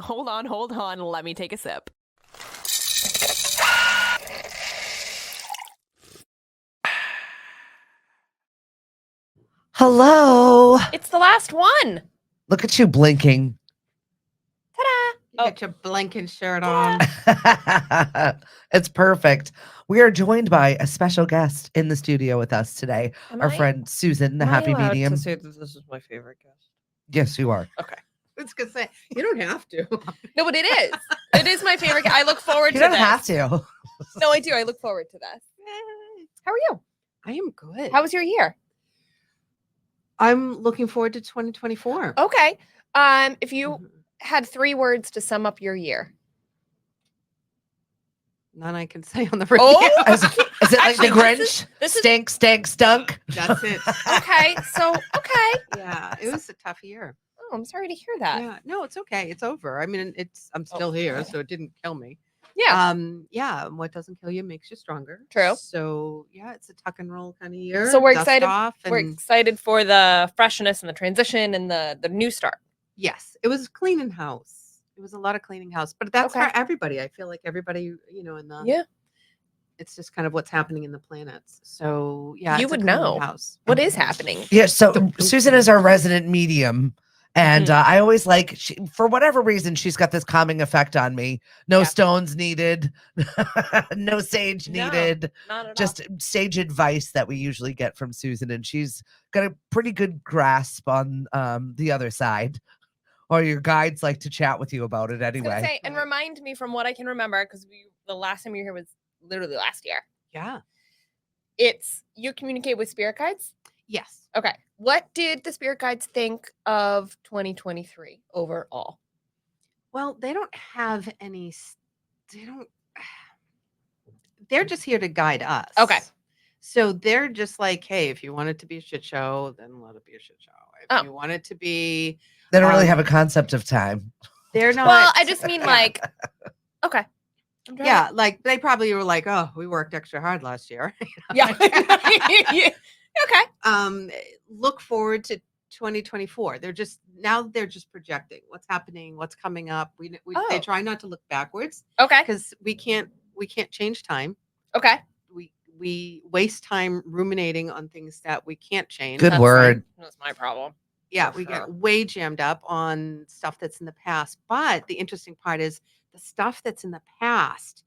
Hold on. Let me take a sip. Hello. It's the last one. Look at you blinking. Ta-da! Get your blinking shirt on. It's perfect. We are joined by a special guest in the studio with us today. Our friend Susan, the happy medium. To say that this is my favorite guest? Yes, you are. Okay. I was gonna say you don't have to. No, but it is. It is my favorite. I look forward You to don't this. have to. No, I do. I look forward to this. How are you? I am good. How was your year? I'm looking forward to 2024. Okay. If you had 3 words to sum up your year. None I can say on the radio. Oh, Is it like the Actually, Grinch? this is- Stink, stank, stunk. That's it. okay. So, okay. Yeah, it was a tough year. Oh, I'm sorry to hear that. Yeah, no, it's okay. It's over. I mean, I'm still here, so it didn't kill me. Yeah. Yeah. What doesn't kill you makes you stronger. True. So yeah, it's a tuck and roll kind of year. So we're Dust excited. off We're excited for the freshness and the transition and the new start. Yes, it was cleaning house. It was a lot of cleaning house, but that's Okay. for everybody. I feel like everybody, in the Yeah. it's just kind of what's happening in the planets. So yeah, You it's a would cleaning know. house. What is happening? Yeah, so Susan is our resident medium. And I always for whatever reason, she's got this calming effect on me. No stones needed, no sage needed, Not at just sage advice that we usually get from Susan. And she's got a pretty good grasp on the other side. Or your guides like to chat with you about it I was gonna anyway. say, and remind me from what I can remember, because the last time you were here was literally last year. Yeah. It's you communicate with spirit guides. Yes. Okay. What did the spirit guides think of 2023 overall? Well, they don't have any. They don't. They're just here to guide us. Okay. So they're just like, hey, if you want it to be a shit show, then let it be a shit show. If you want it to be, they don't really have a concept of time. They're not. Well, I just mean like, okay. Yeah, like they probably were like, oh, we worked extra hard last year. Yeah. Okay. Look forward to 2024. They're just projecting what's happening, what's coming up. They try not to look backwards. Okay. Because we can't change time. Okay. We waste time ruminating on things that we can't change. Good word. That's my problem. Yeah, we get way jammed up on stuff that's in the past. But the interesting part is the stuff that's in the past,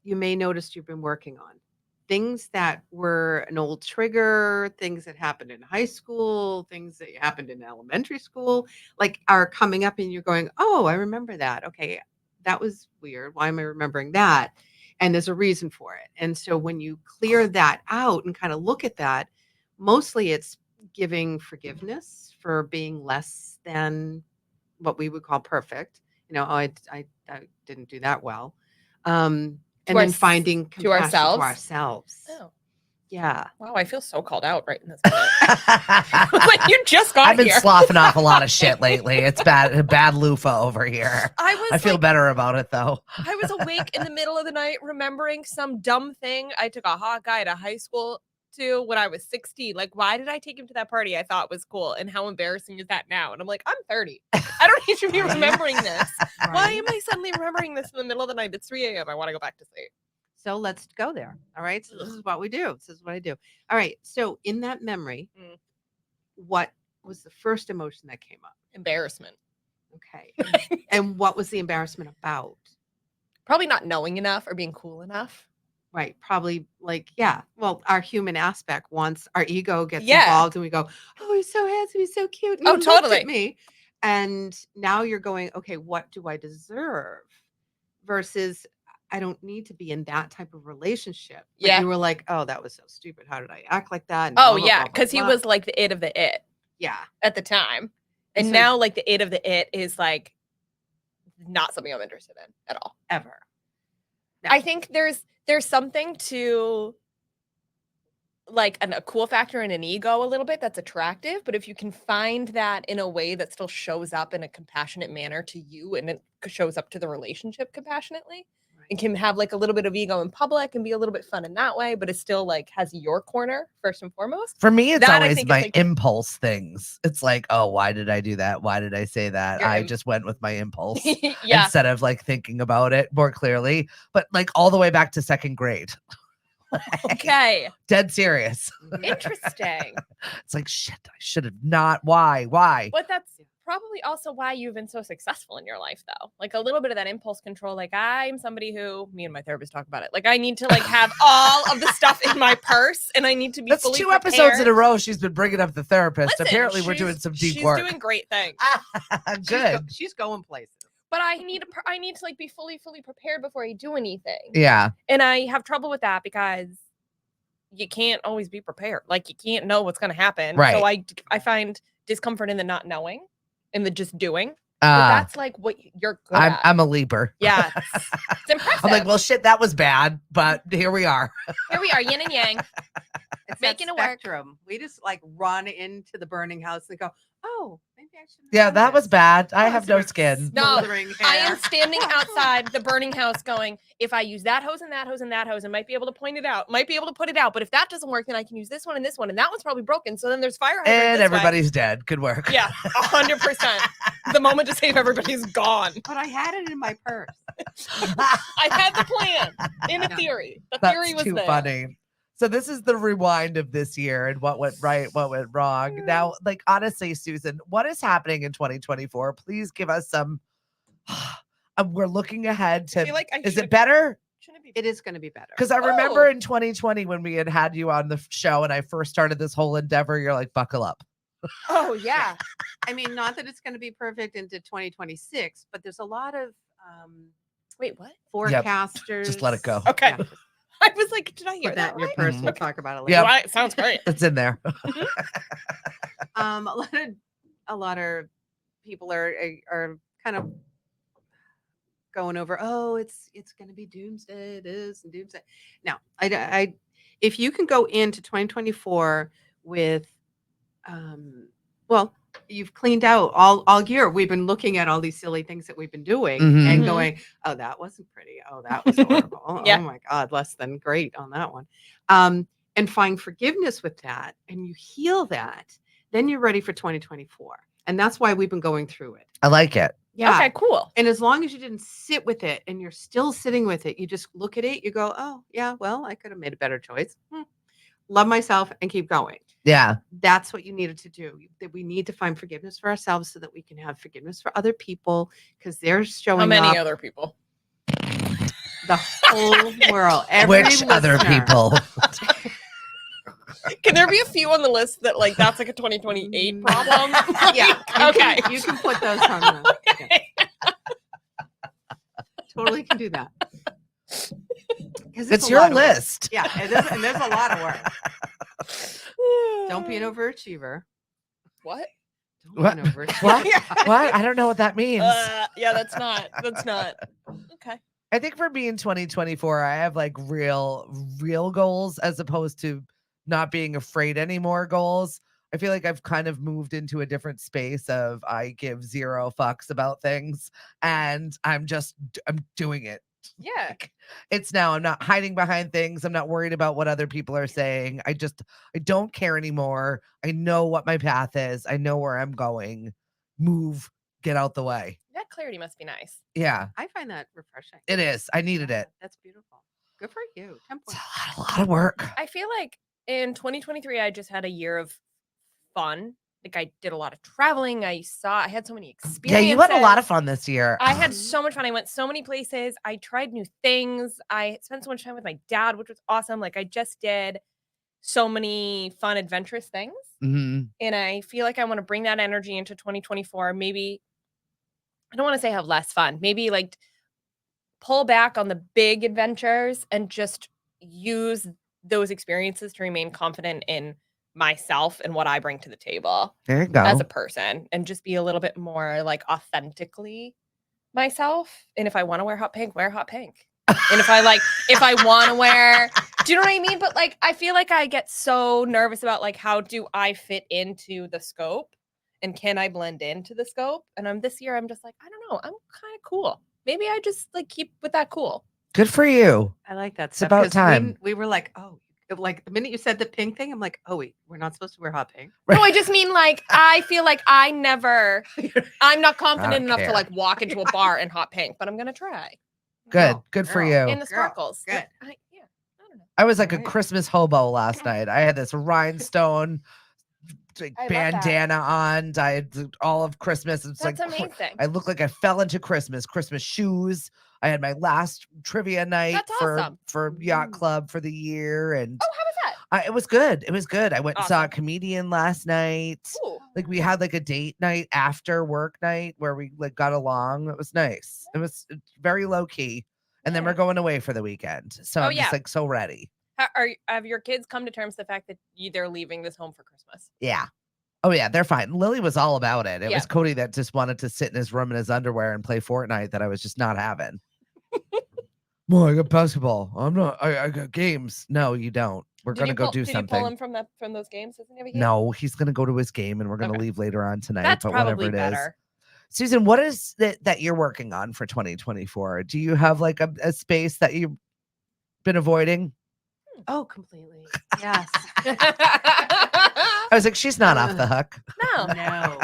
you may notice you've been working on. Things that were an old trigger, things that happened in high school, things that happened in elementary school, like are coming up and you're going, oh, I remember that. Okay, that was weird. Why am I remembering that? And there's a reason for it. And so when you clear that out and kind of look at that, mostly it's giving forgiveness for being less than what we would call perfect. I didn't do that well. And then finding compassion to ourselves. Oh. Yeah. Wow, I feel so called out right in this minute. Like you just got I've been here. sloughing off a lot of shit lately. It's bad loofah over here. I feel better about it though. I was awake in the middle of the night remembering some dumb thing I took a hot guy to high school to when I was 16. Like, why did I take him to that party I thought was cool? And how embarrassing is that now? And I'm like, I'm 30. I don't need to be remembering this. Right. Why am I suddenly remembering this in the middle of the night? It's 3 a.m. I want to go back to sleep. So let's go there. All right. So this is what we do. This is what I do. All right. So in that memory, what was the first emotion that came up? Embarrassment. Okay. And what was the embarrassment about? Probably not knowing enough or being cool enough. Right. Probably like, yeah. Well, our human aspect wants our ego gets involved and we go, oh, he's so handsome. He's so cute. And he looked at me. And now you're going, okay, what do I deserve? Versus I don't need to be in that type of relationship. But you were like, oh, that was so stupid. How did I act like that? And oh, yeah. Because he was like the it of the it. Yeah. At the time. And so, now like the it of the it is like not something I'm interested in at all. Ever. No. I think there's something to like a cool factor in an ego a little bit that's attractive. But if you can find that in a way that still shows up in a compassionate manner to you and it shows up to the relationship compassionately, and can have like a little bit of ego in public and be a little bit fun in that way, but it still like has your corner first and foremost. For me, it's That, I always think, is, my like, impulse things. It's like, oh, why did I do that? Why did I say that? Your I im- just went with my impulse Yeah. instead of like thinking about it more clearly. But like all the way back to second grade. Okay. Dead serious. Interesting. It's like, shit, I should have not. Why? But that's probably also why you've been so successful in your life, though. Like a little bit of that impulse control. Like I'm somebody who, me and my therapist talk about it. Like I need to like have all of the stuff in my purse, and I need to be That's fully 2 prepared. episodes in a row. She's been bringing up the therapist. Listen, Apparently, we're doing some deep she's work. doing great things. Good. She's going places. But I need to like be fully prepared before I do anything. Yeah. And I have trouble with that because you can't always be prepared. Like you can't know what's going to happen. Right. So I find discomfort in the not knowing and the just doing. But that's like what you're good at. I'm a leaper. Yeah. It's impressive. I'm like, well, shit, that was bad, but here we are. Here we are, yin and yang. It's Making that it work. spectrum. We just like run into the burning house and go, oh, maybe I should. Yeah, that was bad. I have no skin. No, Smoldering I hair. am standing outside the burning house going, if I use that hose and that hose and that hose, I might be able to point it out, might be able to put it out. But if that doesn't work, then I can use this one and this one. And that one's probably broken. So then there's fire hydrant And this way. everybody's dead. Good work. Yeah, 100%. The moment to save everybody's gone. But I had it in my purse. I had the plan in a theory. The theory That's was too there. funny. So this is the rewind of this year and what went right, what went wrong. Now, like honestly, Susan, what is happening in 2024? Please give us some. We're looking ahead I to. feel like I Is should- it better? Shouldn't it be? It is going to be better. Because I remember Oh. in 2020 when we had you on the show and I first started this whole endeavor, you're like, buckle up. Oh, yeah. I mean, not that it's going to be perfect into 2026, but there's a lot of Wait, what? forecasters. Just let it go. Okay. Yeah, just I was like, did I hear put that that in your right? purse. We'll Mhm. talk about it Yep. later. Right, sounds great. It's in there. A lot of people are kind of going over. Oh, it's going to be doomsday. It is and doomsday. Now, if you can go into 2024 with, well, you've cleaned out all year. We've been looking at all these silly things that we've been doing Mhm. and Mhm. going, oh, that wasn't pretty. Oh, that was horrible. Oh, Yeah. oh my God, less than great on that one. And find forgiveness with that, and you heal that, then you're ready for 2024. And that's why we've been going through it. I like it. Yeah. Okay, cool. And as long as you didn't sit with it and you're still sitting with it, you just look at it, you go, oh, yeah, well, I could have made a better choice. Love myself and keep going. Yeah. That's what you needed to do. That we need to find forgiveness for ourselves so that we can have forgiveness for other people because they're showing How many up other people? the whole world. Every Which other listener. people? Can there be a few on the list that like that's like a 2028 problem? Yeah. Okay. You can put those on the. Yeah. Totally can do that. 'Cause It's a your lot of work. list. Yeah, it is, and there's a lot of work. Don't be an overachiever. What? Don't What? be an overachiever. What? What? I don't know what that means. Yeah, that's not. Okay. I think for me in 2024, I have like real goals as opposed to not being afraid anymore goals. I feel like I've kind of moved into a different space of I give 0 fucks about things and I'm doing it. Yeah. Like, it's now I'm not hiding behind things. I'm not worried about what other people are saying. I don't care anymore. I know what my path is. I know where I'm going. Move, get out the way. That clarity must be nice. Yeah, I find that refreshing. it is. I needed Yeah, it. That's beautiful. Good for you. 10 It's points. a lot of work. I feel like in 2023, I just had a year of fun. Like I did a lot of traveling. I had so many Yeah, experiences. you had a lot of fun this year. I had so much fun. I went so many places. I tried new things. I spent so much time with my dad, which was awesome. Like I just did so many fun, adventurous things. Mhm. And I feel like I want to bring that energy into 2024. Maybe, I don't want to say have less fun. Maybe like pull back on the big adventures and just use those experiences to remain confident in myself and what I bring to the table There you go. as a person and just be a little bit more like authentically myself. And if I want to wear hot pink, wear hot pink. And if I want to wear, do you know what I mean? But like, I feel like I get so nervous about like, how do I fit into the scope and can I blend into the scope? And this year, I'm just like, I don't know. I'm kind of cool. Maybe I just like keep with that cool. Good for you. I like that It's stuff about 'cause time. we were like, "Oh," like, the minute you said the pink thing, I'm like, "Oh, wait, we're not supposed to wear hot pink." No, I just mean like I feel like I'm not confident enough to care. like walk into a bar in hot pink, but I'm gonna try Good. Oh, Good for girl, you. in the girl, sparkles. good. Yeah, I don't know. I was like a Alright. Christmas hobo last night. I had this rhinestone like, I love that. bandana on. I had all of Christmas. It's That's like amazing. I look like I fell into Christmas. Christmas shoes. I had my last trivia night That's for awesome. Yacht Mm. Club for the year, and Oh, how was that? it was good. It was good. I went and saw a Awesome. comedian last night. Cool. Like we had like a date night after work night where we like got along. It was nice. It was very low key. And then we're Nice. going away for the weekend. So Oh, I'm just yeah. like so ready. Have your kids come to terms with the fact that they're leaving this home for Christmas? Yeah. Oh yeah, they're fine. Lily was all about it. It Yeah. was Cody that just wanted to sit in his room in his underwear and play Fortnite that I was just not having. Well, I got basketball. I got games. No, you don't. We're gonna go do Did you pull something. him from those games? Doesn't he have a game? No, he's gonna go to his game and we're gonna Okay. leave later on tonight. That's but whatever probably it is. better. Susan, what is that you're working on for 2024? Do you have like a space that you've been avoiding? Oh, completely. Yes. I was like, she's not off the hook. No. No,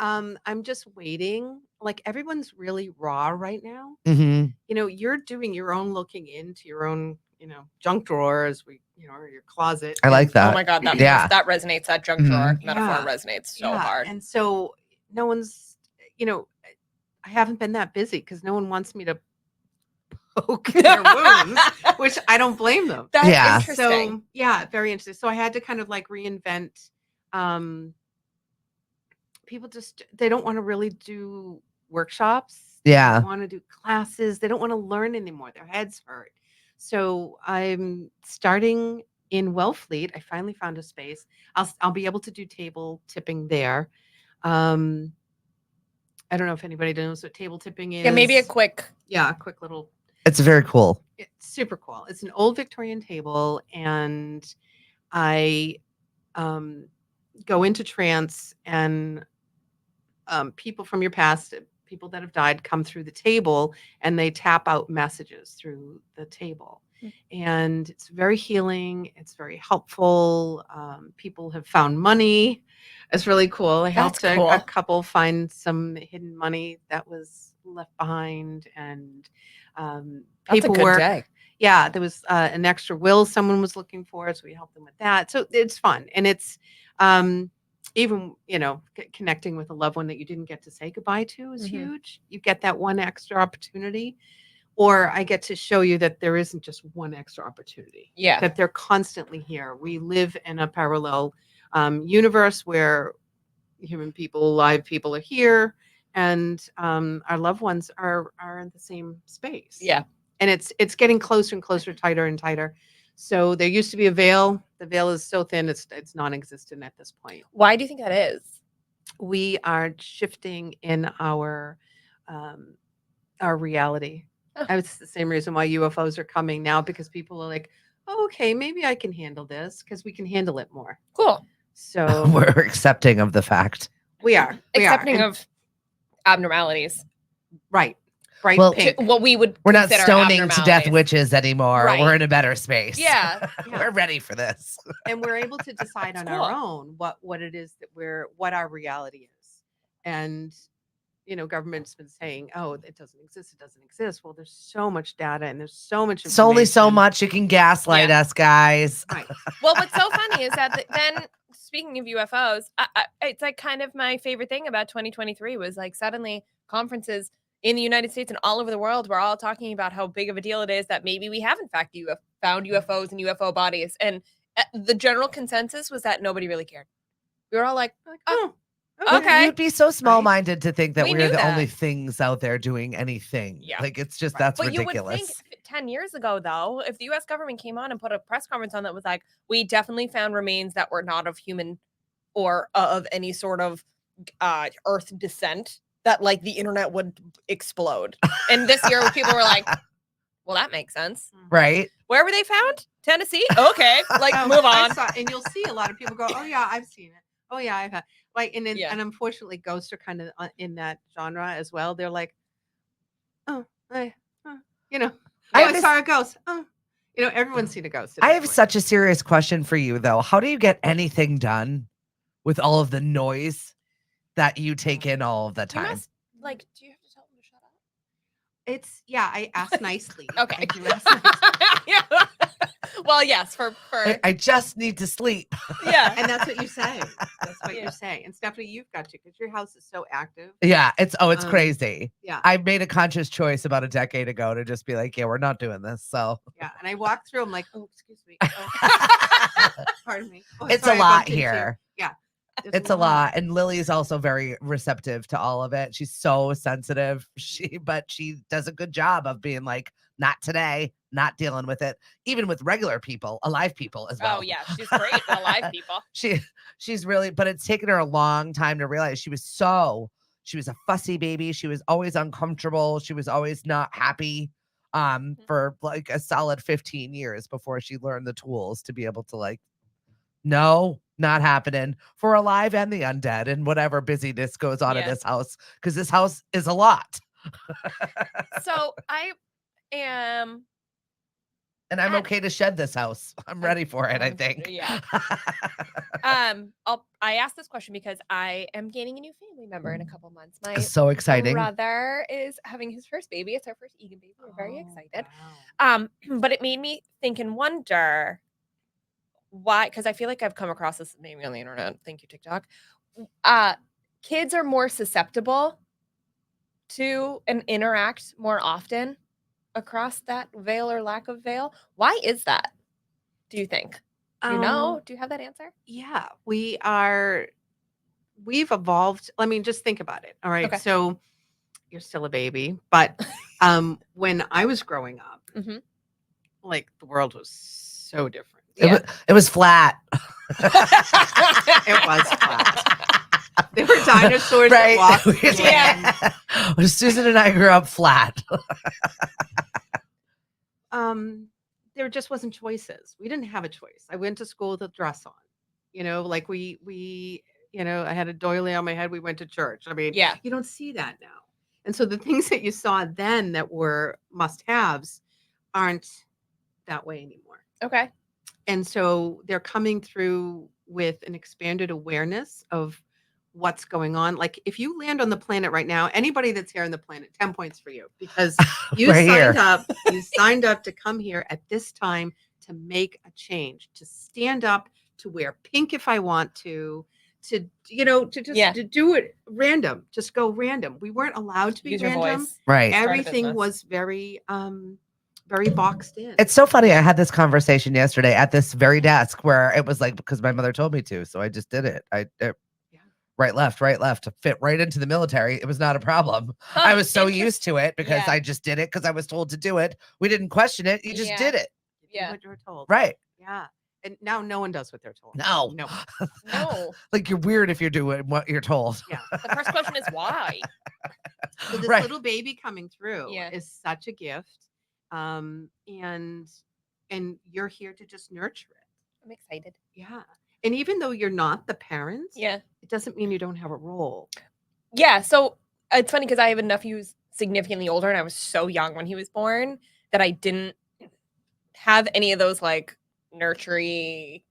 no. I'm just waiting. Like, everyone's really raw right now. Mm-hmm. You know, you're doing your own looking into your own, junk drawers, or your closet. I like and- that. Oh my god, Yeah. that resonates. That junk drawer Mhm. metaphor Yeah. resonates so Yeah, hard. and so no one's, I haven't been that busy because no one wants me to poke their wounds, which I don't blame them. That's Yeah. interesting. So yeah, very interesting. So I had to kind of like reinvent. People they don't want to really do workshops. They Yeah. don't want to do classes. They don't want to learn anymore. Their heads hurt. So I'm starting in Wellfleet. I finally found a space. I'll be able to do table tipping there. I don't know if anybody knows what table tipping is. Yeah, maybe a quick. a quick little. It's very cool. It's super cool. It's an old Victorian table, and I go into trance, and people from your past, people that have died, come through the table, and they tap out messages through the table. And it's very healing. It's very helpful. People have found money. It's really cool. I helped That's cool. a couple find some hidden money that was left behind, and That's a paperwork. good day. Yeah, there was an extra will someone was looking for, so we helped them with that. So it's fun, and it's even connecting with a loved one that you didn't get to say goodbye to is Mhm. huge. You get that one extra opportunity, or I get to show you that there isn't just one extra opportunity. Yeah. That they're constantly here. We live in a parallel universe where human people, live people are here, and our loved ones are in the same space. Yeah. And it's getting closer and closer, tighter and tighter. So there used to be a veil. The veil is so thin, it's non-existent at this point. Why do you think that is? We are shifting in our reality. Oh. It's the same reason why UFOs are coming now, because people are like, oh, okay, maybe I can handle this, because we can handle it more. Cool. So We're accepting of the fact. we are Accepting And- of abnormalities. right. Bright Well, pink. What we would We're not consider stoning to death abnormalities. witches anymore. Right. We're in a better space. Yeah. We're ready for this. And we're able to decide on Cool. our own what it is that what our reality is. And government's been saying, oh, it doesn't exist. Well, there's so much data, and there's so much It's only so information. much you can gaslight Yeah. us, guys. Right. Well, what's so funny is that then, speaking of UFOs, it's like kind of my favorite thing about 2023 was like suddenly conferences in the United States and all over the world were all talking about how big of a deal it is that maybe we have in fact found UFOs and UFO bodies, and the general consensus was that nobody really cared. We were all like, Oh, okay. You'd be so small-minded to think that We we're knew the that. only things out there doing anything. Yeah. Like it's just Right. that's But you would ridiculous. think 10 years ago, though, if the U.S. government came on and put a press conference on that was like, we definitely found remains that were not of human or of any sort of Earth descent, that like the internet would explode. And this year, people were like, well, that makes sense. Right? Where were they found? Tennessee? Okay, like Oh, move I on. saw- and you'll see a lot of people go, oh yeah, I've seen it. Oh yeah, I've had Yeah. and unfortunately, ghosts are kind of in that genre as well. They're like, oh, I Oh, have I this- saw a ghost. Oh, everyone's seen a ghost. At I this have point. such a serious question for you, though. How do you get anything done with all of the noise that you take in all of the You time? must like. Do you have to tell them to shut up? I ask nicely. Okay. I do ask nicely. Yeah. Well, yes, for I just need to sleep. yeah. And that's what you say. That's what Yeah. you say. And Stephanie, you've got to, because your house is so active. Yeah, it's Um, crazy. Yeah. I made a conscious choice about a decade ago to just be like, yeah, we're not doing this. So Yeah. And I walk through, I'm like, oh, excuse me. Oh, pardon me. Oh, it's a sorry, I lot bumped into you. here. Yeah. there's It's a lot. And Lily's also very receptive to all of it. She's so sensitive. But she does a good job of being like, not today, not dealing with it, even with regular people, alive people as well. Oh yeah, she's great for alive people. She's really, but it's taken her a long time to realize she was a fussy baby. She was always uncomfortable. She was always not happy for like a solid 15 years before she learned the tools to be able to like, no, not happening for alive and the undead and whatever busyness goes on in Yeah. this house, because this house is a lot. So I am. And I'm At- okay to shed this house. I'm ready for it, I think. Yeah. I asked this question because I am gaining a new family member in a couple months. My So exciting. brother is having his first baby. It's our first Egan baby. We're very Oh, excited. wow. But it made me think and wonder why, because I feel like I've come across this maybe on the internet. Thank you, TikTok. Kids are more susceptible to and interact more often across that veil or lack of veil. Why is that? Do you think? Do you know? Do you have that answer? Yeah, we've evolved. I mean, just think about it. All right. Okay. So you're still a baby, but when I was growing up, Mhm. like the world was so different. It was flat. It was flat. There were dinosaurs Right. that walked. the Yeah. land. When Susan and I grew up flat. There just wasn't choices. We didn't have a choice. I went to school with a dress on. Like I had a doily on my head. We went to church. I mean, Yeah. you don't see that now. And so the things that you saw then that were must-haves aren't that way anymore. Okay. And so they're coming through with an expanded awareness of what's going on. Like if you land on the planet right now, anybody that's here on the planet, 10 points for you, because you Right here. you signed up to come here at this time to make a change, to stand up, to wear pink if I want to just to do it random, just go random. We weren't allowed to be Use your random. voice. Right. Start a Everything business. was very very boxed in. It's so funny. I had this conversation yesterday at this very desk where it was like, because my mother told me to, so I just did it. Right, left, fit right into the military. It was not a problem. I was so used to it because Yeah. I just did it because I was told to do it. We didn't question it. You just Yeah. did it. You do Yeah. what you're told. Right. Yeah. And now no one does what they're told. No. No. No. Like you're weird if you're doing what you're told. Yeah. The first question is why? So this Right. little baby coming through Yeah. is such a gift. And you're here to just nurture it. I'm excited. Yeah. And even though you're not the parents, Yeah. it doesn't mean you don't have a role. Yeah. So it's funny because I have a nephew who's significantly older, and I was so young when he was born that I didn't have any of those like nurturing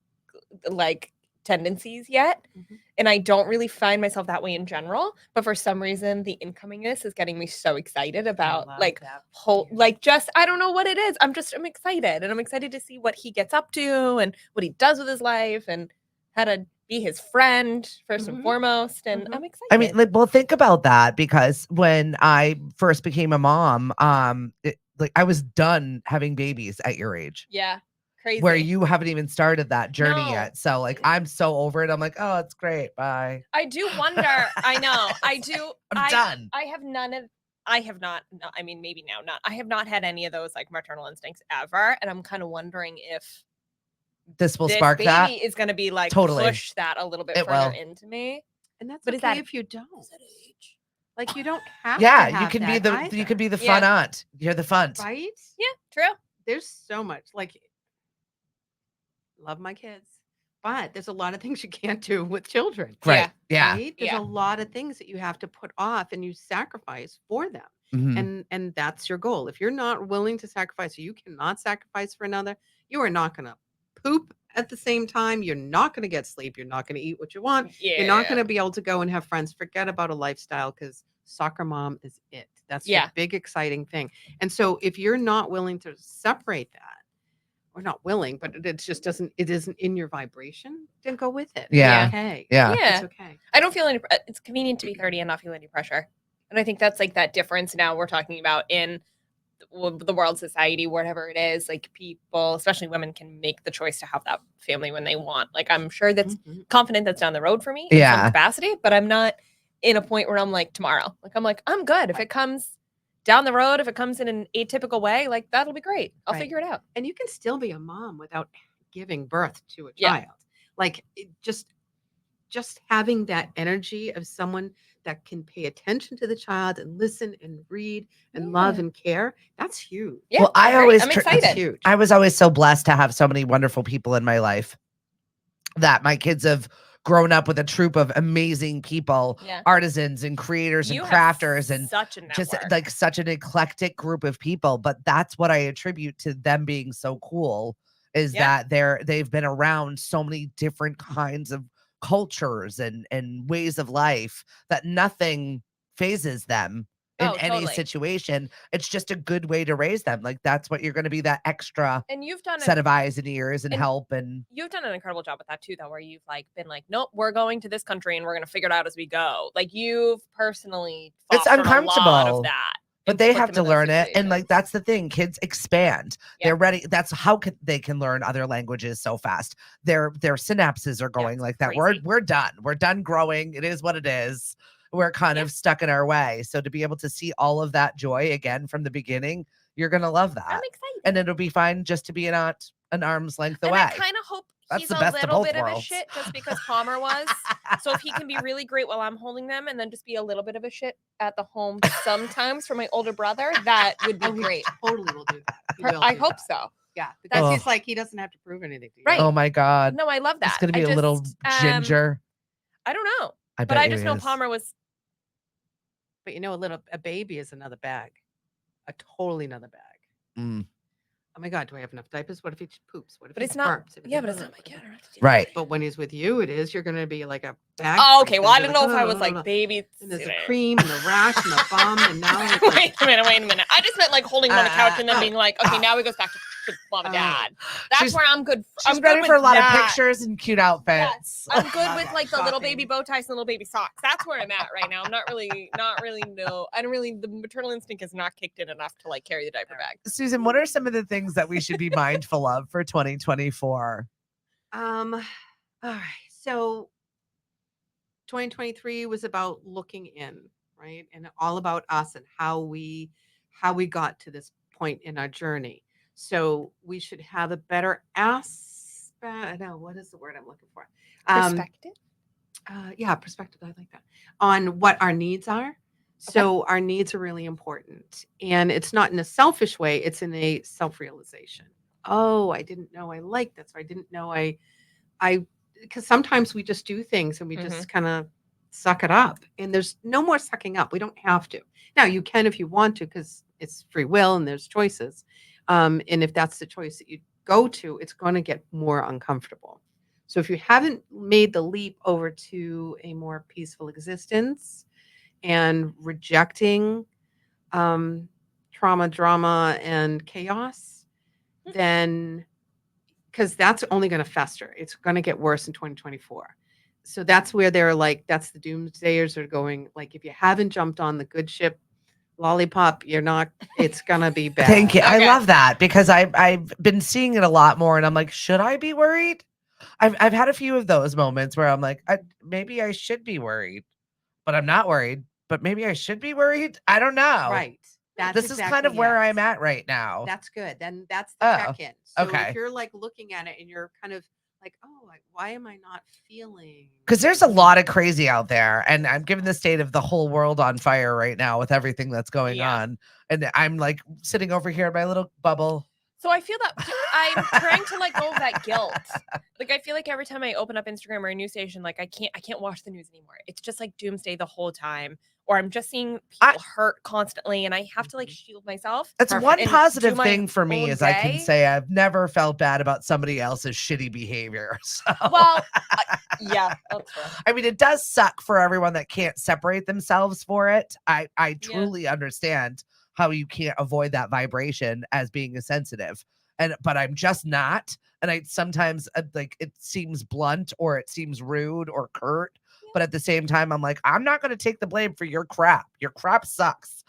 like tendencies yet. Mhm. And I don't really find myself that way in general. But for some reason, the incomingness is getting me so excited about love like that. just I don't know what it is. I'm excited, and I'm excited to see what he gets up to and what he does with his life and how to be his friend 1st and Mhm. foremost. And Mhm. I'm excited. I mean, like, well, think about that, because when I first became a mom, like I was done having babies at your age, yeah, crazy. where you haven't even started that journey No. yet. So like, I'm so over it. I'm like, oh, it's great. Bye. I do wonder. I know. I do. I'm done. I have none of. I have not. No, I mean, maybe now not. I have not had any of those like maternal instincts ever, and I'm kind of wondering if This will this spark baby that. is going to be like Totally. push that a little bit It further will. into me. And that's But is okay that- if you don't. Like you don't have Yeah, to you have can be that you can be either, the fun aunt. You're the fun. right? Yeah, true. There's so much like love my kids, but there's a lot of things you can't do with children. Right. Yeah. Right? There's Yeah. a lot of things that you have to put off and you sacrifice for them. Mhm. And that's your goal. If you're not willing to sacrifice, you cannot sacrifice for another. You are not going to poop at the same time. You're not going to get sleep. You're not going to eat what you want. You're not going Yeah. to be able to go and have friends. Forget about a lifestyle because soccer mom is it. That's your Yeah. big exciting thing. And so if you're not willing to separate that, or not willing, but it just doesn't, it isn't in your vibration, then go with it. Yeah. It's okay. Yeah. It's Yeah. okay. I don't feel any it's convenient to be 30 and not feel any pressure. And I think that's like that difference now we're talking about in the world, society, whatever it is, like people, especially women, can make the choice to have that family when they want. Like I'm sure that's Mhm. confident that's down the road for me in some Yeah. capacity, but I'm not in a point where I'm like tomorrow. Like I'm good. If Right. it comes down the road, if it comes in an atypical way, like that'll be great. I'll Right. figure it out. And you can still be a mom without giving birth to a Yeah. child. Like just having that energy of someone that can pay attention to the child and listen and read and love Yeah. and care, that's huge. Yeah. Well, I great. always I'm tr- That's excited. huge. I was always so blessed to have so many wonderful people in my life that my kids have grown up with a troop of amazing people, Yeah. artisans and creators You and have crafters and such a network. just like such an eclectic group of people. But that's what I attribute to them being so cool is Yeah. that they've been around so many different kinds of cultures and ways of life that nothing phases them in Oh, any totally. situation. It's just a good way to raise them. Like that's what you're going to be, that extra And you've done set an of eyes and ears and and help. And you've done an incredible job with that too, though, where you've like been like, nope, we're going to this country and we're gonna figure it out as we go. Like you've personally it's fostered a lot of uncomfortable. that. But and they put have them to in those learn it. And like situations. that's the thing. Kids expand. Yeah. They're ready. That's how they can learn other languages so fast. Their synapses are going it's like that. crazy. We're done. We're done growing. It is what it is. We're kind Yeah. of stuck in our way. So to be able to see all of that joy again from the beginning, you're gonna love I'm that. excited. And it'll be fine just to be not an arm's length And away. I kind of hope That's he's the a best of little both bit of a worlds. shit just because Palmer was. So if he can be really great while I'm holding them and then just be a little bit of a shit at the home sometimes for my older brother, that would be Oh, he great. totally will do that. He will I do hope that. so. Yeah, because Ugh. he's like, he doesn't have to prove anything to you. Right. Oh my God. No, I love It's that. gonna be I a little just, ginger. I don't know. I But bet I you just he know is. Palmer was But a baby is another bag, a totally another bag. Mm, Oh my God, do I have enough diapers? What if he poops? What if but he it's not burps? yeah, but it's not my kid. I don't have to deal with right. it. But when he's with you, it is. You're going to be like a bag. Oh, He's okay. gonna Well, I be didn't like, know if I was "Oh, like baby. and there's the cream and the rash and the bum, and now it's Wait a minute. I just meant like holding him on the couch and then being like, okay, now he goes back to mom and Oh. dad. That's She's- where I'm good. She's I'm ready good for a with lot of that. pictures and cute outfits. I'm good Love with it. like the little baby Shopping. bow ties and the little baby socks. That's where I'm at right now. I'm not really no. I don't really. The maternal instinct is not kicked in enough to like carry the diaper bag. Susan, what are some of the things that we should be mindful of for 2024? All right. So 2023 was about looking in, right? And all about us and how we got to this point in our journey. So we should have a better aspect. No, what is the word I'm looking for? Perspective. Yeah, perspective. I like that. On what our needs are. So our needs are really important. And it's not in a selfish way, it's in a self-realization. Oh, I didn't know I liked this, or I didn't know I because sometimes we just do things and we just kind of suck it up. And there's no more sucking up. We don't have to. Now you can if you want to, because it's free will and there's choices. And if that's the choice that you go to, it's going to get more uncomfortable. So if you haven't made the leap over to a more peaceful existence and rejecting trauma, drama, and chaos, then because that's only going to fester. It's going to get worse in 2024. So that's where they're like, that's the doomsdayers are going. Like, if you haven't jumped on the good ship, lollipop, you're not. It's going to be bad. Thank you. I Okay. love that because I've been seeing it a lot more, and I'm like, should I be worried? I've had a few of those moments where I'm like, maybe I should be worried, but I'm not worried. But maybe I should be worried. I don't know. Right. That's This is kind of where I'm at right now. That's good. Then that's the Oh, check-in. So okay. if you're like looking at it and you're kind of like, oh, like, why am I not feeling? Because there's a lot of crazy out there, and I'm giving the state of the whole world on fire right now with everything that's going Yeah. on. And I'm like sitting over here in my little bubble, So I feel that I'm trying to let go of that guilt. Like I feel like every time I open up Instagram or a news station, like I can't watch the news anymore. It's just like doomsday the whole time, or I'm just seeing I people hurt constantly, and I have to like Mhm. shield myself It's one and do positive my thing for me own is I can day. say I've never felt bad about somebody else's shitty behavior. So Well, yeah, that's true. I mean, it does suck for everyone that can't separate themselves for it. I Yeah. truly understand how you can't avoid that vibration as being a sensitive. But I'm just not. And I sometimes like it seems blunt or it seems rude or curt. But at the same time, I'm like, I'm not going to take the blame for your crap. Your crap sucks.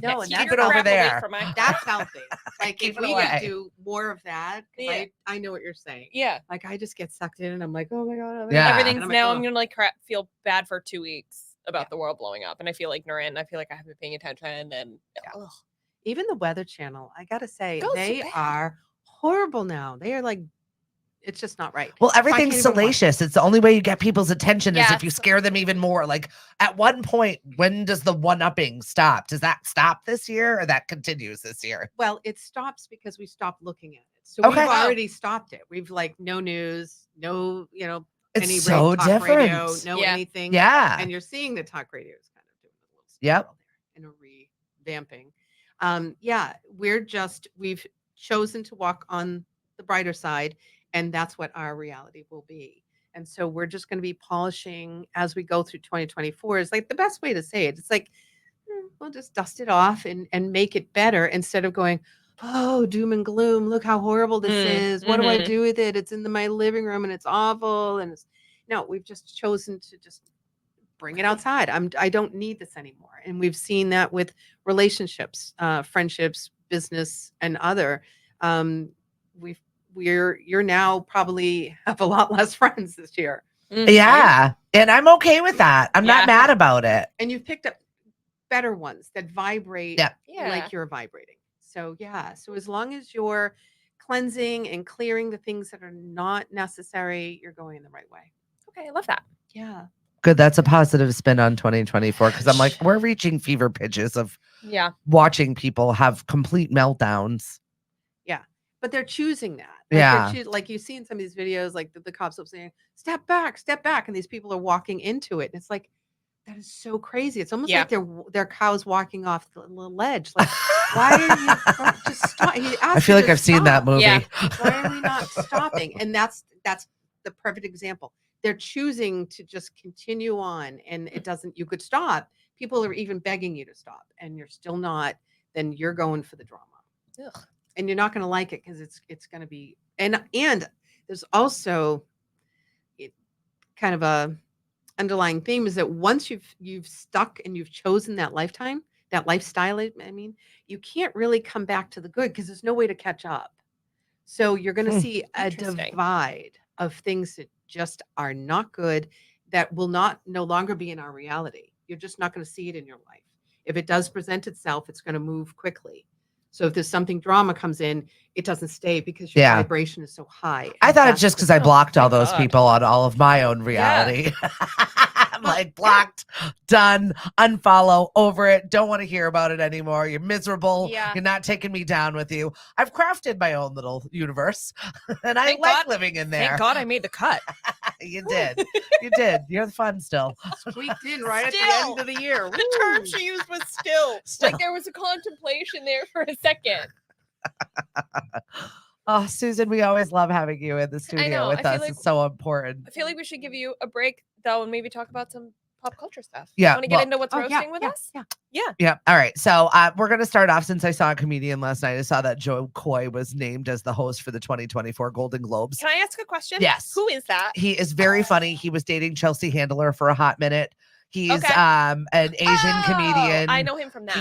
No, and Keep that's your it over crap away there. from my crap. That's healthy. Like Keep if it we away. could do more of that, 'cause Yeah. I know what you're saying. Yeah. Like I just get sucked in and I'm like, oh my God. Oh my Yeah. God. Everything's And I'm now like, I'm "Oh." gonna like feel bad for 2 weeks about Yeah. the world blowing up, and I feel ignorant. I feel like I haven't been paying attention, and ugh. Even the Weather Channel, I gotta say, Oh, so they bad. are horrible now. They are like, it's just not right. Well, So I everything's can't even watch it. salacious. It's the only way you get people's attention is if you Yes. scare them even more. Like at one point, when does the one-upping stop? Does that stop this year or that continues this year? Well, it stops because we stopped looking at it. So Okay. we've Wow. already stopped it. We've like no news, no, It's any so talk radio, different. no Yeah. anything. Yeah. And you're seeing the talk radio is kind of doing a little Yep. spiral there and a revamping. Yeah, we've chosen to walk on the brighter side, and that's what our reality will be. And so we're just going to be polishing as we go through 2024 is like the best way to say it. It's like we'll just dust it off and make it better instead of going, oh, doom and gloom. Look how horrible this is. What do I Mhm. do with it? It's in my living room and it's awful. And it's no, we've just chosen to just bring it outside. I don't need this anymore. And we've seen that with relationships, friendships, business, and other. Um, we've you're now probably have a lot less friends this year, Mhm. Yeah. And I'm okay with that. I'm not Yeah. mad about it. and you've picked up better ones that vibrate Yeah. Yeah. like you're vibrating. So yeah, so as long as you're cleansing and clearing the things that are not necessary, you're going in the right way. Okay, I love that. Yeah. Good. That's a positive spin on 2024 because I'm like, we're reaching fever pitches of Yeah. watching people have complete meltdowns. Yeah. But they're choosing that. Yeah. Like you see in some of these videos, like the cops will saying, step back. And these people are walking into it. And it's like, that is so crazy. It's almost Yeah. like they're cows walking off the little ledge. Like, why are you don't just stop? He I asked feel you like to I've seen that stop. movie. Yeah. Why are we not stopping? And that's the perfect example. They're choosing to just continue on and it doesn't you could stop. People are even begging you to stop and you're still not, then you're going for the drama. Ugh. And you're not going to like it because it's going to be and there's also it, kind of a underlying theme is that once you've stuck and you've chosen that lifestyle, I mean, you can't really come back to the good because there's no way to catch up. So you're going to Hmm. see a Interesting. divide of things that just are not good that will not no longer be in our reality. You're just not going to see it in your life. If it does present itself, it's going to move quickly. So if there's something drama comes in, it doesn't stay because your Yeah. vibration is so high. I and thought it's that's just the because I Oh, blocked all thank those God. people on all of my own reality. I'm Well, like blocked, done, unfollow, over it. Don't want to hear about it anymore. You're miserable. Yeah. You're not taking me down with you. I've crafted my own little universe, and I Thank like God- living in there. Thank God I made the cut. You did. You did. You're fun still. squeaked in right at the Still. end of the year. The term Woo. she used was still. Still. Like there was a contemplation there for a second. Oh, Susan, we always love having you in the studio know. with I feel us. like- It's so important. I feel like we should give you a break though and maybe talk about some pop culture stuff. Yeah, Want to get well- into what's Oh, roasting with yeah, us? yeah. Yeah. All right. So we're going to start off since I saw a comedian last night. I saw that Joe Coy was named as the host for the 2024 Golden Globes. Can I ask a question? Yes. Who is that? He is very funny. He was dating Chelsea Handler for a hot minute. He's Okay. an Asian Oh, comedian. I know him from that.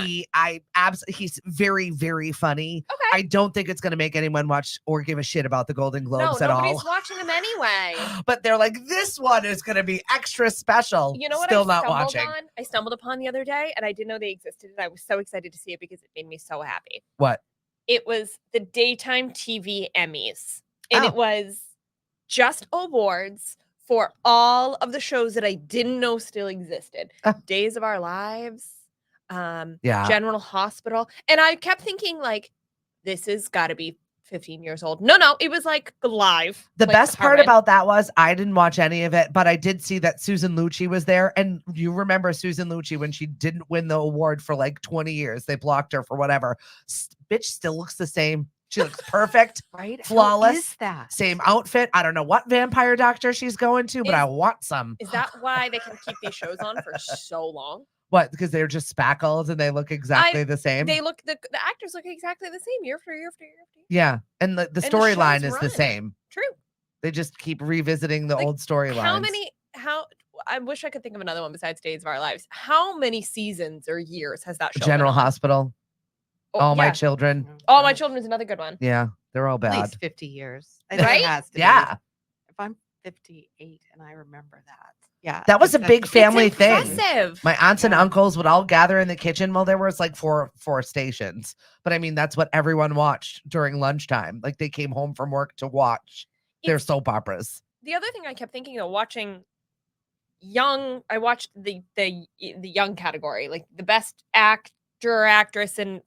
He's very, very funny. Okay. I don't think it's going to make anyone watch or give a shit about the Golden No, Globes at nobody's all. watching them anyway. But they're like, this one is going to be extra special. You know what Still I not stumbled watching. on? I stumbled upon the other day and I didn't know they existed. And I was so excited to see it because it made me so happy. What? It was the Daytime TV Emmys. And Oh. it was just awards for all of the shows that I didn't know still existed. Oh. Days of Our Lives, Yeah. General Hospital. And I kept thinking, like, this has got to be 15 years old. No, it was like live. The like, best part department. about that was I didn't watch any of it, but I did see that Susan Lucci was there. And you remember Susan Lucci when she didn't win the award for like 20 years. They blocked her for whatever. Bitch still looks the same. She looks perfect, Right? How flawless, is that? same outfit. I don't know what vampire doctor she's going to, but I want some. Is that why they can keep these shows on for so long? What? Because they're just spackles and they look exactly the same. They look the actors look exactly the same year after year after year after year. Yeah, and the And the storyline shows is the run. same. True. They just keep revisiting the Like, old storylines. How I wish I could think of another one besides Days of Our Lives. How many seasons or years has that show General been on? Hospital, Oh, All My yeah. Children. All My Children is another good one. Yeah, they're all At bad. least 50 years. Right? It has to be. Yeah. If I'm 58 and I remember that. Yeah. That was a that's big family It's thing. impressive. My aunts and Yeah. uncles would all gather in the kitchen. Well, there was like four stations, but I mean, that's what everyone watched during lunchtime. Like they came home from work to watch their It's- soap operas. The other thing I kept thinking of watching I watched the young category, like the best actor, actress in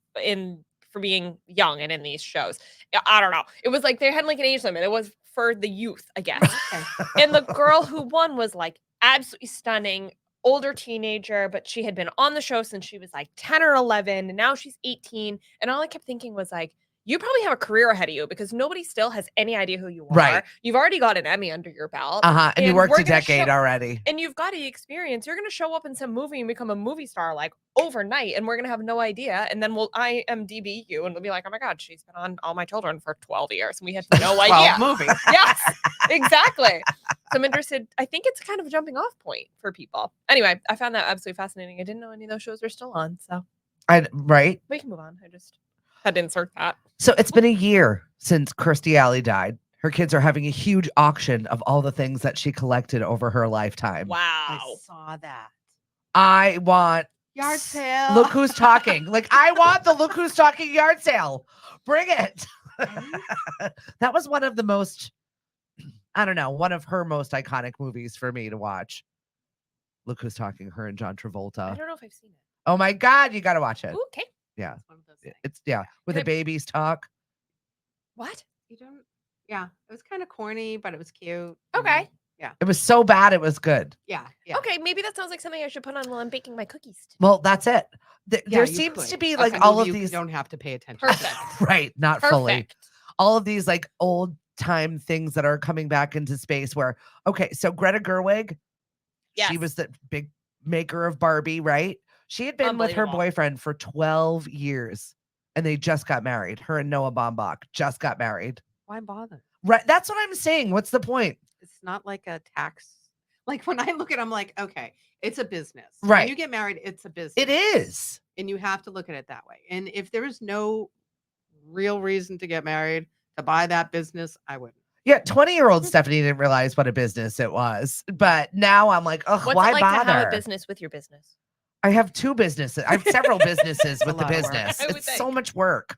for being young and in these shows. I don't know. It was like they had like an age limit. It was for the youth, I guess. Okay. And the girl who won was like absolutely stunning, older teenager, but she had been on the show since she was like 10 or 11, and now she's 18. And all I kept thinking was like, you probably have a career ahead of you because nobody still has any idea who you are. Right. You've already got an Emmy under your belt. And you And worked we're a gonna decade already. And you've got the experience. You're going to show up in some movie and become a movie star like overnight, and we're going to have no idea. And then we'll IMDb you, and we'll be like, oh my God, she's been on All My Children for 12 years. And we had no idea. 12 movies. Yes, exactly. So I'm interested. I think it's kind of a jumping off point for people. Anyway, I found that absolutely fascinating. I didn't know any of those shows were still on. So Right. we can move on. I just had to insert that. So it's been a year since Kirstie Alley died. Her kids are having a huge auction of all the things that she collected over her lifetime. I Wow. saw that. I want Yard sale. Look Who's Talking. Like I want the Look Who's Talking yard sale. Bring it. That was one of the most, I don't know, one of her most iconic movies for me to watch. Look Who's Talking, her and John I Travolta. don't know if I've seen it. Oh my God, you got to watch it. Ooh, okay. Yeah. It's one of those things. It's, yeah, where Can the babies talk. What? You don't. Yeah, it was kind of corny, but it was cute. Okay. It was so bad, it was good. Yeah. Yeah. Okay, maybe that sounds like something I should put on while I'm baking my cookies. today. Well, that's it. Yeah, There you seems could. to be That's like a all movie of you these, don't have to pay attention. Perfect. right? Not fully. Perfect. All of these like old time things that are coming back into space where, okay, so Greta Gerwig, Yes. she was the big maker of Barbie, right? She had been with her Unbelievable. boyfriend for 12 years and they just got married. Her and Noah Baumbach just got married. Why bother? Right. That's what I'm saying. What's the point? It's not like a tax. Like when I look at it, I'm like, okay, it's a business. Right. When you get married, it's a business. It is. And you have to look at it that way. And if there is no real reason to get married, to buy that business, I wouldn't. Yeah, 20-year-old Stephanie didn't realize what a business it was. But now I'm like, oh, What's why it like bother? to have a business with your business? I have two businesses. I have several businesses with the lot of work. business. I would It's so think. much work.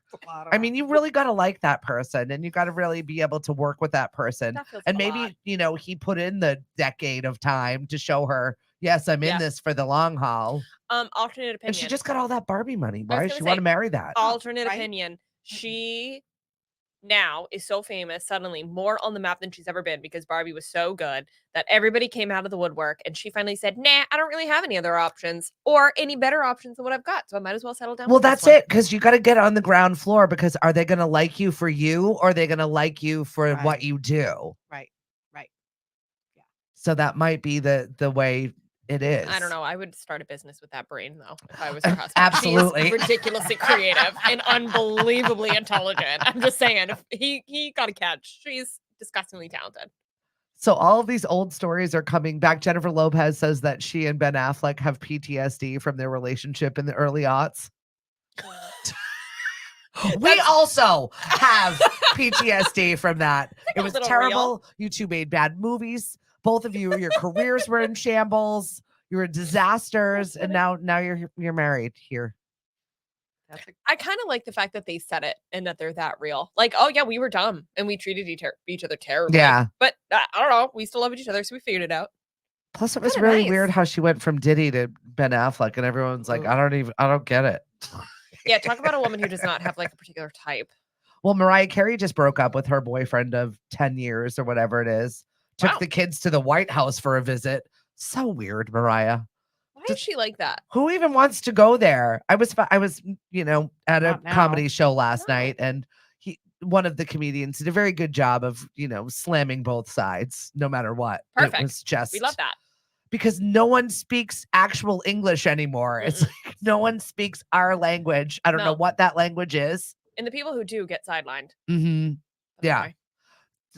I mean, you really got to like that person and you got to really be able to work with that person. That feels And like a maybe, lot. you know, he put in the decade of time to show her, yes, I'm in Yeah. this for the long haul. Alternate opinion. And she just got all that Barbie money. Why does gonna she want say, to marry that? alternate right? opinion. She now is so famous, suddenly more on the map than she's ever been because Barbie was so good that everybody came out of the woodwork and she finally said, nah, I don't really have any other options or any better options than what I've got. So I might as well settle down. Well, with this that's one." it. Because you got to get on the ground floor because are they going to like you for you or are they going to like you for what Right. you do? Right. Right. So that might be the way it is. I don't know. I would start a business with that brain though. If I was her husband. Absolutely. She's ridiculously creative and unbelievably intelligent. I'm just saying, if he got a catch. She's disgustingly talented. So all of these old stories are coming back. Jennifer Lopez says that she and Ben Affleck have PTSD from their relationship in the early aughts. We also have PTSD from that. It a was little terrible. You two made bad movies. Both of you, your careers were in shambles. You were disasters, and now you're married here. That's a, I kind of like the fact that they said it and that they're that real. Like, oh yeah, we were dumb and we treated each other terribly. Yeah. But I don't know. We still love each other, so we figured it out. Plus, it was Kinda really nice. weird how she went from Diddy to Ben Affleck, and everyone's like, Ooh. I don't get it. Yeah, talk about a woman who does not have like a particular type. Well, Mariah Carey just broke up with her boyfriend of 10 years or whatever it is. Took Wow. the kids to the White House for a visit. So weird, Mariah. Why is she like that? Who even wants to go there? I was, at a Not now. comedy show last No. night, and one of the comedians did a very good job of, slamming both sides, no matter what. Perfect. It was just We love that. because no one speaks actual English anymore. It's like no one speaks our language. I don't know No. what that language is. And the people who do get sidelined. Mm-hmm. But Yeah. anyway,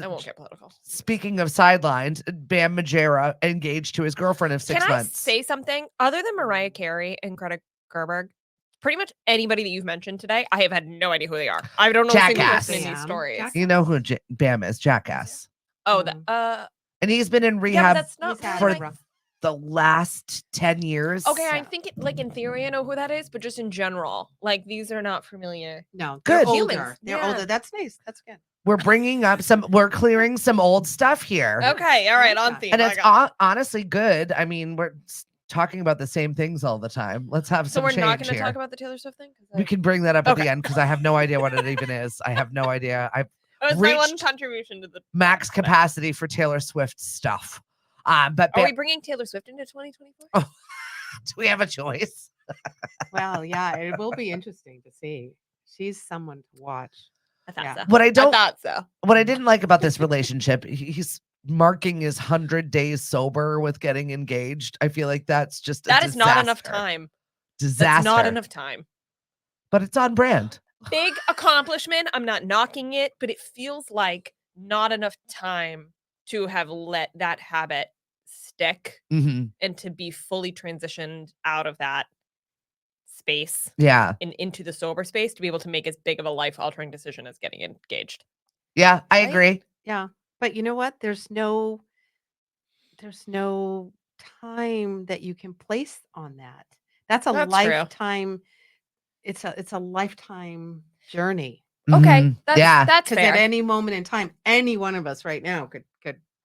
I won't get political. Speaking of sidelines, Bam Margera engaged to his girlfriend of 6 Can months. I say something? Other than Mariah Carey and Greta Gerwig, pretty much anybody that you've mentioned today, I have had no idea who they are. I don't know a single Jackass. person in these Bam. stories. Jackass. You know who Bam is? Jackass. Oh, Mm. And he's been in yeah, but rehab that's not He's had for a rough. the last 10 years. okay. I'm Yeah. thinking, like in theory, I know who that is, but just in general, like these are not familiar. No, Good. they're older. Humans, They're yeah. older. That's nice. That's good. We're bringing up we're clearing some old stuff here. Okay, all right, on Yeah. theme. And I it's got it. honestly good. I mean, we're talking about the same things all the time. Let's have So some we're change not going to here. talk about the Taylor Swift thing. We can bring that up at the Okay. end because I have no idea what it even is. I have no idea. I've That was my one reached contribution to the max capacity for Taylor Swift stuff. But Are we bringing Taylor Swift into 2024? Oh, do we have a choice? Well, yeah, it will be interesting to see. She's someone to watch. I thought Yeah. so. What I don't, thought so. what I didn't like about this relationship, he's marking his 100 days sober with getting engaged. I feel like that's just That is not enough disaster. time. Disaster. That's not enough time. But it's on brand. Big accomplishment. I'm not knocking it, but it feels like not enough time to have let that habit stick Mm-hmm. and to be fully transitioned out of that space Yeah. and into the sober space to be able to make as big of a life altering decision as getting engaged. Yeah, I Right? agree. Yeah. But you know what? There's no time that you can place on that. That's a That's true. lifetime. It's a lifetime journey. Okay, Mhm. that's Yeah. that's Because at fair. any moment in time, any one of us right now could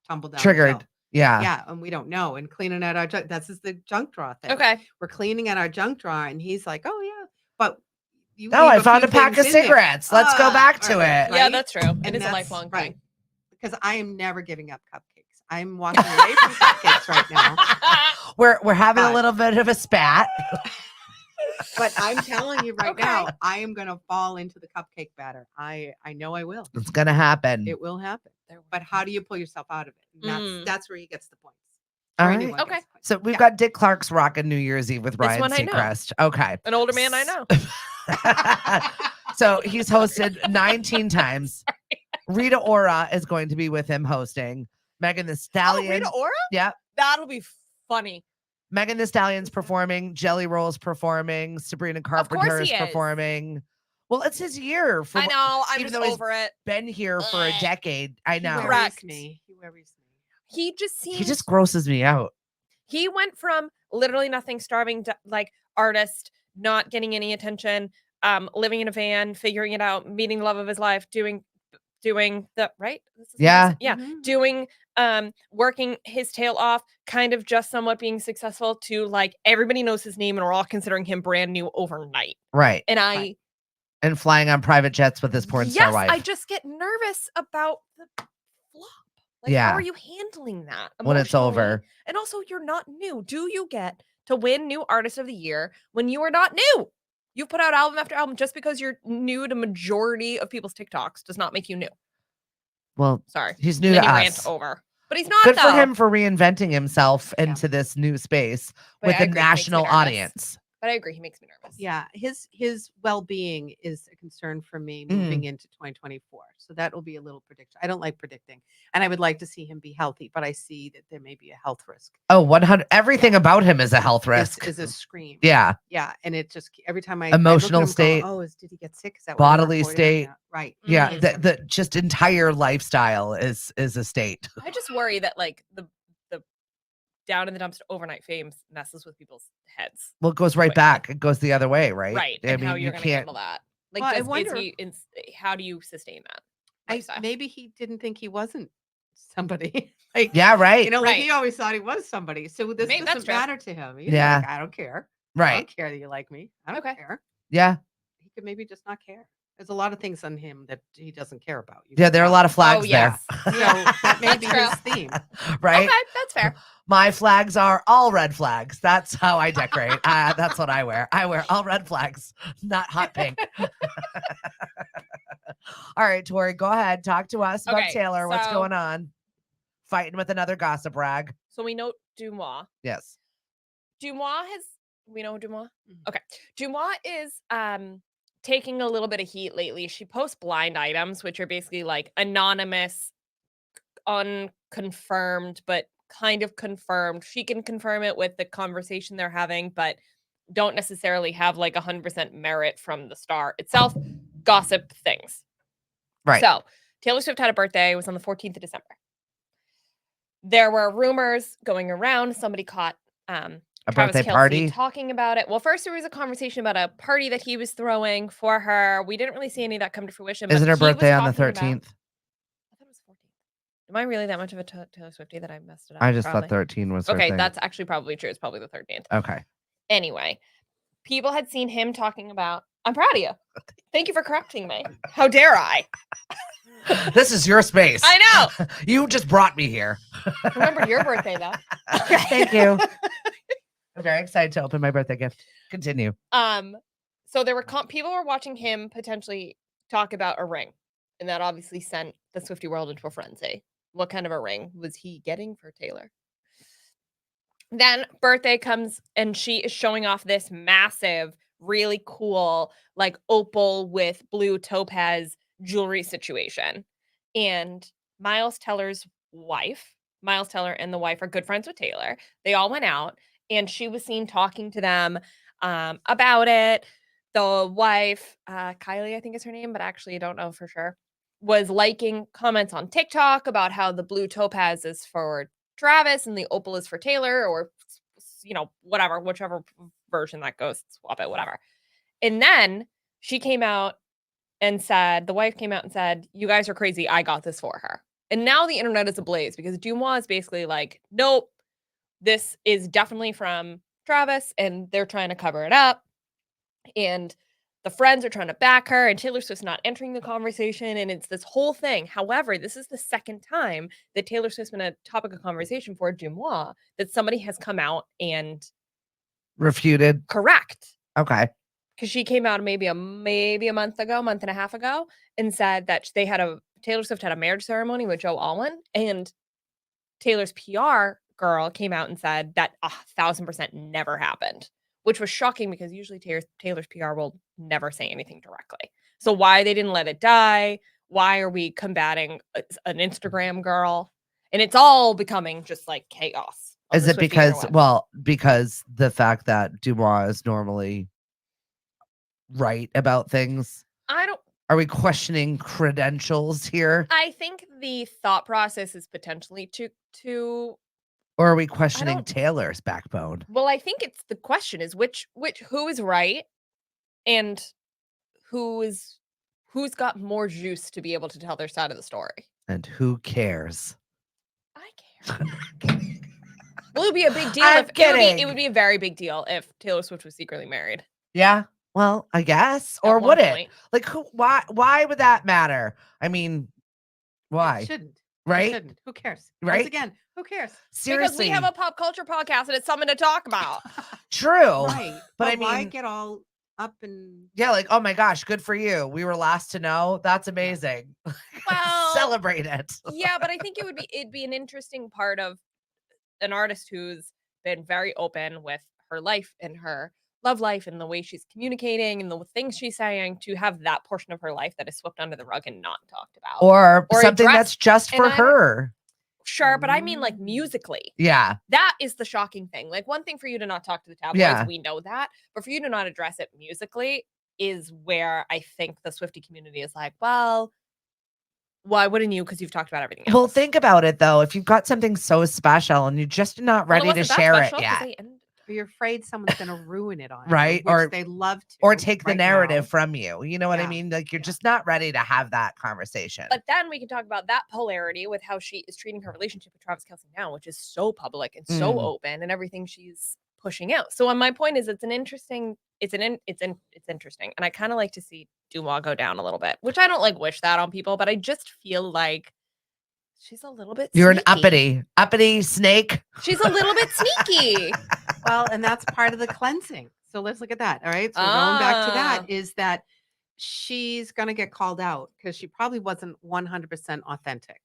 tumble down. the Triggered. hill. Yeah. Yeah, and we don't know. And cleaning out our junk. That's just the junk drawer thing. Okay. We're cleaning out our junk drawer, and he's like, "Oh yeah," but you. No, leave I found few a pack things of in there. cigarettes. Let's go back to right, it. Yeah, right? that's true. It And is a that's lifelong right. thing. Because I am never giving up cupcakes. I'm walking away from cupcakes right now. We're having a But- little bit of a spat. But I'm telling you right Okay. now, I am going to fall into the cupcake batter. I know I will. It's gonna happen. It will happen. But how do you pull yourself out of it? And that's where he gets the points. All Or right. anyone Okay. gets the points. So we've Yeah. got Dick Clark's rockin' New Year's Eve with This Ryan one I know. Seacrest. Okay. An older man I know. So he's hosted 19 times. Rita Ora is going to be with him hosting. Megan the Oh, Stallion. Rita Ora? Yeah. That'll be funny. Megan the Stallion's performing. Jelly Roll's performing. Sabrina Carpenter is he is. performing. Well, it's his year. For I know. I'm even just though he's over it. been here for a Ugh. decade. I He know. worries Correct. me. He worries me. He just seems He just grosses me out. he went from literally nothing, starving like artist, not getting any attention, living in a van, figuring it out, meeting the love of his life, doing the right. This is what Yeah. I said? Yeah, Mhm. doing working his tail off, kind of just somewhat being successful to like everybody knows his name and we're all considering him brand new overnight. Right. And I Right. And flying on private jets with his porn star yes, wife. I just get nervous about the flop. Like, Yeah. how are you handling that when it's emotionally? over. And also, you're not new. Do you get to win New Artist of the Year when you are not new? You've put out album after album. Just because you're new to majority of people's TikToks does not make you new. Well, Sorry. he's new And then to you us. rant over. But he's not, Good though. for him for reinventing himself Yeah. into this new space But with I a agree, it makes me national nervous. audience. But I agree. He makes me nervous. Yeah, his well-being is a concern for me Mm. moving into 2024. So that will be a little prediction. I don't like predicting, and I would like to see him be healthy, but I see that there may be a health risk. Oh, 100. Everything about him is a health risk. This is a scream. Yeah. Yeah, and it just every time I Emotional look at him, state, go, did he get sick? Is that what they're bodily reporting? state. Yeah, right? Yeah. Mhm. The just entire lifestyle is a state. I just worry that like the down in the dumpster overnight fame messes with people's heads. Well, it goes right Quickly. back. It goes the other way, right? Right. I And how mean, you're you going to can't. handle that. Like, Well, I is wonder- he how do you sustain that? lifestyle? Maybe he didn't think he wasn't somebody. Like, Yeah, right. you know, like he Right. always thought he was somebody. So this Maybe that's doesn't true. matter to him. He's Yeah. like, I don't care. I Right. don't care that you like me. I don't Okay. care. Yeah. He could maybe just not care. There's a lot of things on him that he doesn't care about. You Yeah, can there are a tell. lot of flags Oh, yes. there. So Yeah. that may be That's his theme. Right? Okay, that's fair. My flags are all red flags. That's how I decorate. That's what I wear. I wear all red flags, not hot pink. All right, Tori, go ahead. Talk to us about Okay, Taylor. What's so- going on? Fighting with another gossip rag. So we know Dumois. Yes. Dumois has we know Dumois? Mhm. Okay. Dumois is taking a little bit of heat lately. She posts blind items, which are basically like anonymous, unconfirmed, but kind of confirmed. She can confirm it with the conversation they're having, but don't necessarily have like 100% merit from the star itself. Gossip things. Right. So Taylor Swift had a birthday. It was on the 14th of December. There were rumors going around. Somebody caught A Travis birthday Kelce party? talking about it. Well, first there was a conversation about a party that he was throwing for her. We didn't really see any of that come to fruition. Isn't but her he was birthday on the talking about- 13th? I thought it was 14th. Am I really that much of a Taylor Swiftie that I messed it up? I just Probably. thought 13 was her Okay, thing. that's actually probably true. It's probably the 13th. Okay. Anyway, people had seen him talking about. I'm proud of you. Thank you for correcting me. How dare I? This is your space. I know. You just brought me here. Remember your birthday though. Thank you. I'm very excited to open my birthday gift. Continue. So there were people were watching him potentially talk about a ring, and that obviously sent the Swiftie world into a frenzy. What kind of a ring was he getting for Taylor? Then birthday comes, and she is showing off this massive, really cool, like opal with blue topaz jewelry situation. And Miles Teller's wife, Miles Teller and the wife are good friends with Taylor. They all went out, and she was seen talking to them about it. The wife, Kylie, I think is her name, but actually I don't know for sure, was liking comments on TikTok about how the blue topaz is for Travis and the opal is for Taylor, or whatever, whichever version that goes, swap it, whatever. And then she came out and said, the wife came out and said, "You guys are crazy. I got this for her." And now the internet is ablaze because Dumois is basically like, "Nope, this is definitely from Travis," and they're trying to cover it up. And the friends are trying to back her, and Taylor Swift's not entering the conversation, and it's this whole thing. However, this is the second time that Taylor Swift's been a topic of conversation for Dumois that somebody has come out and Refuted. correct. Okay. Because she came out maybe a month and a half ago, and said that Taylor Swift had a marriage ceremony with Joe Alwyn, and Taylor's PR girl came out and said that 1,000% never happened, which was shocking because usually Taylor's PR will never say anything directly. So why they didn't let it die? Why are we combating an Instagram girl? And it's all becoming just like chaos. Is it because the fact that Dumois is normally right about things? Are we questioning credentials here? I think the thought process is potentially to Or are we questioning Taylor's backbone? Well, I think it's the question is who is right and who's got more juice to be able to tell their side of the story. And who cares? I care. Well, it would be a big deal kidding. It would be a very big deal if Taylor Swift was secretly married. Yeah. Well, I guess. Or would it? Like why would that matter? I mean, why? It shouldn't. Right? It shouldn't. Who cares? Right? Once again, who cares? Seriously. Because we have a pop culture podcast and it's something to talk about. True. Right. But I why mean, get all up and yeah, like, oh my gosh, good for you. We were last to know. That's amazing. Well, celebrate it. Yeah, but I think it'd be an interesting part of an artist who's been very open with her life and her love life and the way she's communicating and the things she's saying, to have that portion of her life that is swept under the rug and not talked about. Or something that's just for her. Sure, but I mean like musically. Yeah. That is the shocking thing. Like, one thing for you to not talk to the tabloids, we know that, but for you to not address it musically is where I think the Swiftie community is like, well, why wouldn't you? Because you've talked about everything else. Well, think about it though. If you've got something so special and you're just not ready to share it yet, or you're afraid someone's going to ruin it on right? you, which they love to, or take the narrative from you. You know what I Yeah. mean? Like, you're just not ready to have that conversation. But then we can talk about that polarity with how she is treating her relationship with Travis Kelce now, which is so public and so open, and everything she's pushing out. So my point is it's interesting, and I kind of like to see Dumois go down a little bit, which I don't like wish that on people, but I just feel like she's a little bit You're sneaky. an uppity snake. She's a little bit sneaky. Well, and that's part of the cleansing. So let's look at that. All right. So going back to that Ah. is that she's going to get called out because she probably wasn't 100% authentic.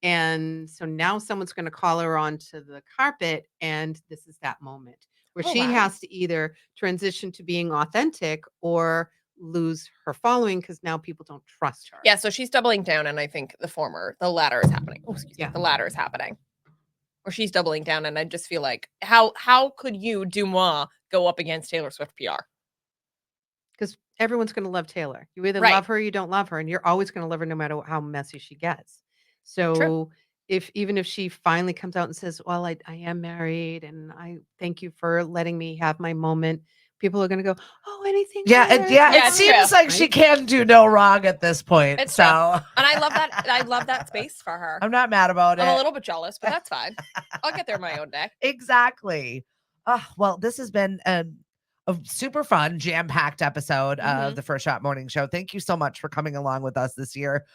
And so now someone's going to call her onto the carpet, and this is that moment where Oh, she wow. has to either transition to being authentic or lose her following because now people don't trust her. Yeah, so she's doubling down, and I think the latter is happening. Oh, excuse me. Yeah. The latter is happening. Or she's doubling down, and I just feel like how could you, Dumois, go up against Taylor Swift PR? Because everyone's going to love Taylor. You either Right. love her or you don't love her, and you're always going to love her no matter how messy she gets. So even if she finally comes out and says, "Well, I am married, and I thank you for letting me have my moment," people are going to go, "Oh, anything." Yeah, better, Yeah, it it's seems true. like she can do no wrong at this point. It's so true. And I love that. I love that space for her. I'm not mad about I'm a it. little bit jealous, but that's fine. I'll get there my own day. Exactly. Well, this has been a super fun, jam-packed episode of the First Shot Morning Show. Thank you so much for coming along with us this year.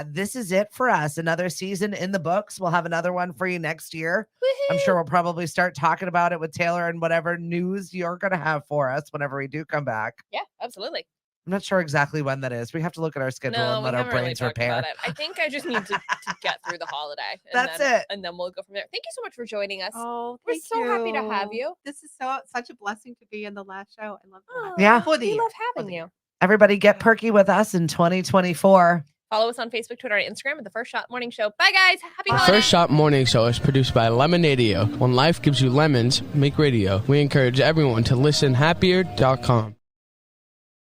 This is it for us. Another season in the books. We'll have another one for you next year. I'm sure we'll probably start talking about it with Taylor and whatever news you're going to have for us whenever we do come back. Yeah, absolutely. I'm not sure exactly when that is. We have to look at our schedule No, and we let our haven't really brains talked repair. about it. I think I just need to get through the holiday. That's then, it. And then we'll go from there. Thank you so much for joining us. Oh, We're thank so happy to have you. This is such a blessing to be in the last show. I love that. Yeah. For the we year. love For having the you. year. Everybody get perky with us in 2024. Follow us on Facebook, Twitter, and Instagram at The First Shot Morning Show. Bye, guys. Happy holidays. First Shot Morning Show is produced by Lemonadio. When life gives you lemons, make radio. We encourage everyone to listen happier.com.